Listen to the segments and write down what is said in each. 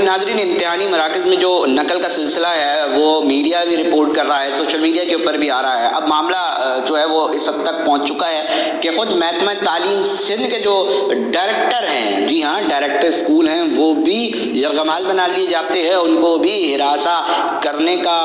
ناظرین امتحانی مراکز میں جو نقل کا سلسلہ ہے وہ میڈیا بھی رپورٹ کر رہا ہے, سوشل میڈیا کے اوپر بھی آ رہا ہے. اب معاملہ جو ہے وہ اس حد تک پہنچ چکا ہے کہ خود محکمہ تعلیم سندھ کے جو ڈائریکٹر ہیں, جی ہاں ڈائریکٹر اسکول ہیں, وہ بھی یرغمال بنا لیے جاتے ہیں, ان کو بھی ہراساں کرنے کا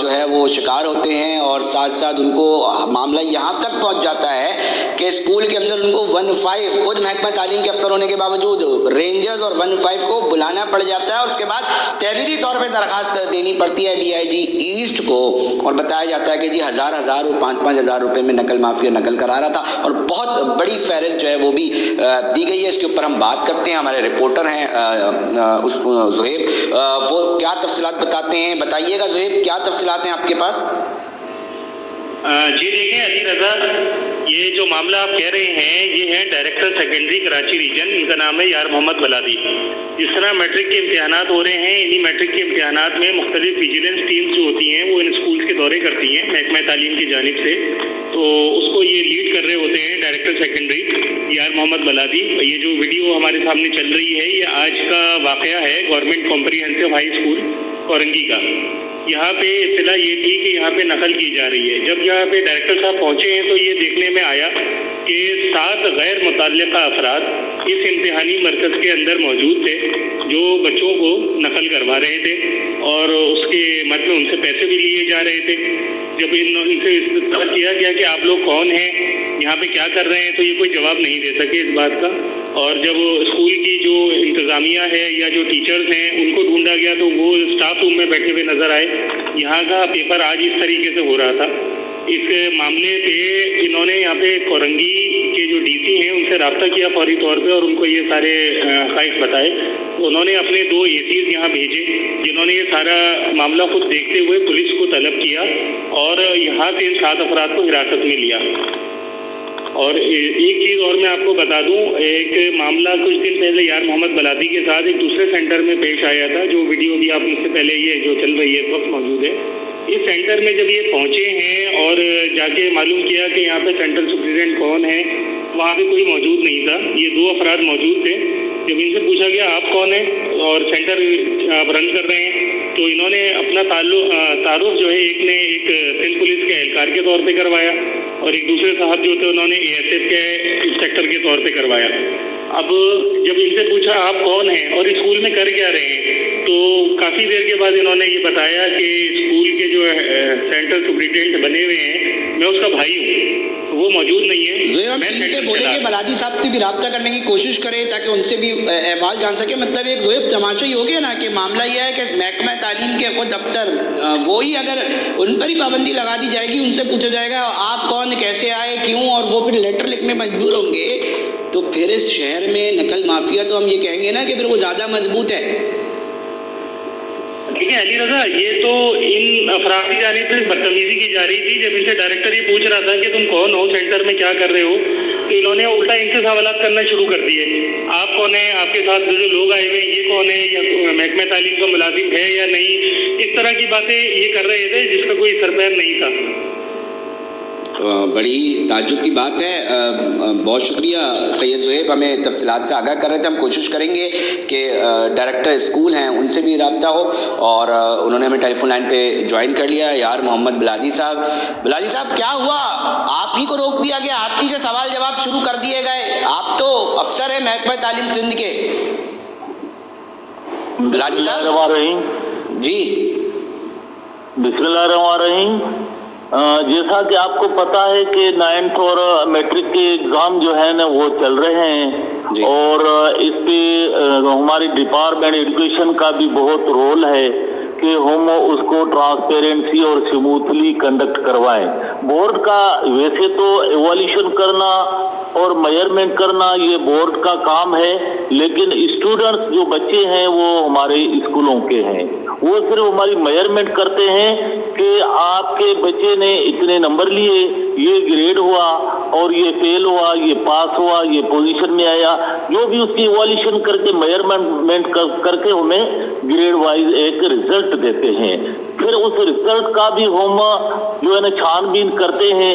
جو ہے وہ شکار ہوتے ہیں, اور ساتھ ساتھ ان کو معاملہ یہاں تک پہنچ جاتا ہے کہ اسکول کے اندر ان کو 15 خود محکمہ تعلیم کے افسر ہونے کے باوجود رینجرز اور 15 کو بلانا پڑ جاتا ہے, اور اس کے بعد تحریری طور پہ درخواست دینی پڑتی ہے DIG ایسٹ کو, اور بتایا جاتا ہے کہ جی ہزار اور 5,000 روپے میں نقل مافیا نقل کرا رہا تھا, اور بہت بڑی فہرست جو ہے وہ بھی دی گئی ہے. اس کے اوپر ہم بات کرتے ہیں, ہمارے رپورٹر ہیں زہیب, وہ کیا تفصیلات بتاتے ہیں. بتائیے گا زہیب, کیا تفصیلات ہیں آپ کے پاس؟ جی دیکھیں علی رضا, یہ جو معاملہ آپ کہہ رہے ہیں یہ ہے ڈائریکٹر سیکنڈری کراچی ریجن, ان کا نام ہے یار محمد بلادی. جس طرح میٹرک کے امتحانات ہو رہے ہیں, انہی میٹرک کے امتحانات میں مختلف ویجیلنس ٹیمز جو ہوتی ہیں وہ ان اسکولز کے دورے کرتی ہیں محکمہ تعلیم کی جانب سے, تو اس کو یہ لیڈ کر رہے ہوتے ہیں ڈائریکٹر سیکنڈری یار محمد بلادی. یہ جو ویڈیو ہمارے سامنے چل رہی ہے یہ آج کا واقعہ ہے government comprehensive high school Korangi کا. یہاں پہ اطلاع یہ تھی کہ یہاں پہ نقل کی جا رہی ہے. جب یہاں پہ ڈائریکٹر صاحب پہنچے ہیں تو یہ دیکھنے میں آیا کہ 7 غیر متعلقہ افراد اس امتحانی مرکز کے اندر موجود تھے جو بچوں کو نقل کروا رہے تھے, اور اس کے مد میں ان سے پیسے بھی لیے جا رہے تھے. جب ان سے استفسار کیا گیا کہ آپ لوگ کون ہیں, یہاں پہ کیا کر رہے ہیں, تو یہ کوئی جواب نہیں دے سکے اس بات کا. اور جب اسکول کی جو انتظامیہ ہے یا جو ٹیچرز ہیں ان کو ڈھونڈا گیا تو وہ اسٹاف روم میں بیٹھے ہوئے نظر آئے. یہاں کا پیپر آج اس طریقے سے ہو رہا تھا. اس معاملے پہ انہوں نے یہاں پہ کورنگی کے جو DC ہیں ان سے رابطہ کیا فوری طور پہ, اور ان کو یہ سارے حقائق بتائے. انہوں نے اپنے 2 ACs یہاں بھیجے جنہوں نے یہ سارا معاملہ خود دیکھتے ہوئے پولیس کو طلب کیا, اور یہاں سے ان 7 افراد کو حراست میں لیا. اور ایک چیز اور میں آپ کو بتا دوں, ایک معاملہ کچھ دن پہلے یار محمد بلادی کے ساتھ ایک دوسرے سینٹر میں پیش آیا تھا, جو ویڈیو بھی آپ مجھ سے پہلے یہ جو چل رہی ہے اس وقت موجود ہے. اس سینٹر میں جب یہ پہنچے ہیں اور جا کے معلوم کیا کہ یہاں پہ سینٹر سپرنٹینڈنٹ کون ہے, وہاں پہ کوئی موجود نہیں تھا. یہ 2 افراد موجود تھے. جب ان سے پوچھا گیا آپ کون ہیں اور سینٹر آپ رن کر رہے ہیں, تو انہوں نے اپنا تعارف جو ہے ایک نے ایک سندھ پولیس کے اہلکار کے طور پہ کروایا, اور ایک دوسرے صاحب جو تھے انہوں نے ASF کے انسپیکٹر کے طور پہ کروایا. اب جب ان سے پوچھا آپ کون ہیں اور اسکول میں کر کیا رہے ہیں, تو کافی دیر کے بعد انہوں نے یہ بتایا کہ اسکول کے جو سینٹر سپرنٹینڈنٹ بنے ہوئے ہیں میں اس کا بھائی ہوں, وہ موجود نہیں ہے. ہم ٹیم سے بولیں کہ بلادی صاحب سے بھی رابطہ کرنے کی کوشش کریں تاکہ ان سے بھی احوال جان سکے. مطلب ایک زویب تماشا ہی ہو گیا نا کہ معاملہ یہ ہے کہ محکمہ تعلیم کے خود افسر وہی اگر ان پر ہی پابندی لگا دی جائے گی, ان سے پوچھا جائے گا آپ کون, کیسے آئے, کیوں, اور وہ پھر لیٹر لکھنے مجبور ہوں گے, تو پھر اس شہر میں نقل مافیا تو ہم یہ کہیں گے نا کہ پھر وہ زیادہ مضبوط ہے. ٹھیک ہے علی رضا, یہ تو ان افراد کی جانب سے بدتمیزی کی جا رہی تھی. جب ان سے ڈائریکٹر یہ پوچھ رہا تھا کہ تم کون ہو, سینٹر میں کیا کر رہے ہو, تو انہوں نے الٹا ان سے سوالات کرنا شروع کر دیے. آپ کون ہیں, آپ کے ساتھ جو لوگ آئے ہوئے ہیں یہ کون ہے, یا محکمہ تعلیم کا ملازم ہے یا نہیں, اس طرح کی باتیں یہ کر رہے تھے جس کا کوئی سر پیر نہیں تھا. بڑی تعجب کی بات ہے. بہت شکریہ سید زہیب, ہمیں تفصیلات سے آگاہ کر رہے تھے. ہم کوشش کریں گے کہ ڈائریکٹر اسکول ہیں ان سے بھی رابطہ ہو, اور انہوں نے ہمیں ٹیلی فون لائن پہ جوائن کر لیا یار محمد بلادی صاحب. بلادی صاحب کیا ہوا, آپ ہی کو روک دیا گیا, آپ ہی سے سوال جواب شروع کر دیے گئے, آپ تو افسر ہیں محکمہ تعلیم سندھ کے. بلادی صاحب جی بسم اللہ الرحمن الرحیم. جیسا کہ آپ کو پتا ہے کہ 9th اور میٹرک کے ایگزام جو ہے نا وہ چل رہے ہیں جی. اور اس پہ ہماری ڈپارٹمنٹ ایجوکیشن کا بھی بہت رول ہے کہ ہم اس کو ٹرانسپیرنسی اور سموتھلی کنڈکٹ کروائیں. بورڈ کا ویسے تو ایوالویشن کرنا اور میئرمنٹ کرنا یہ بورڈ کا کام ہے, لیکن اسٹوڈنٹس جو بچے ہیں وہ ہمارے اسکولوں کے ہیں, وہ صرف ہماری میئرمنٹ کرتے ہیں کہ آپ کے بچے نے اتنے نمبر لیے, یہ گریڈ ہوا اور یہ فیل ہوا, یہ پاس ہوا, یہ پوزیشن میں آیا, جو بھی اس کی ایوالویشن کر کے میئرمنٹ کر کے ہمیں گریڈ وائز ایک رزلٹ دیتے ہیں. پھر اس رزلٹ کا بھی ہم جو ہے نا چھان بین کرتے ہیں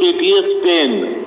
KTS 10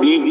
DG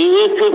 ASF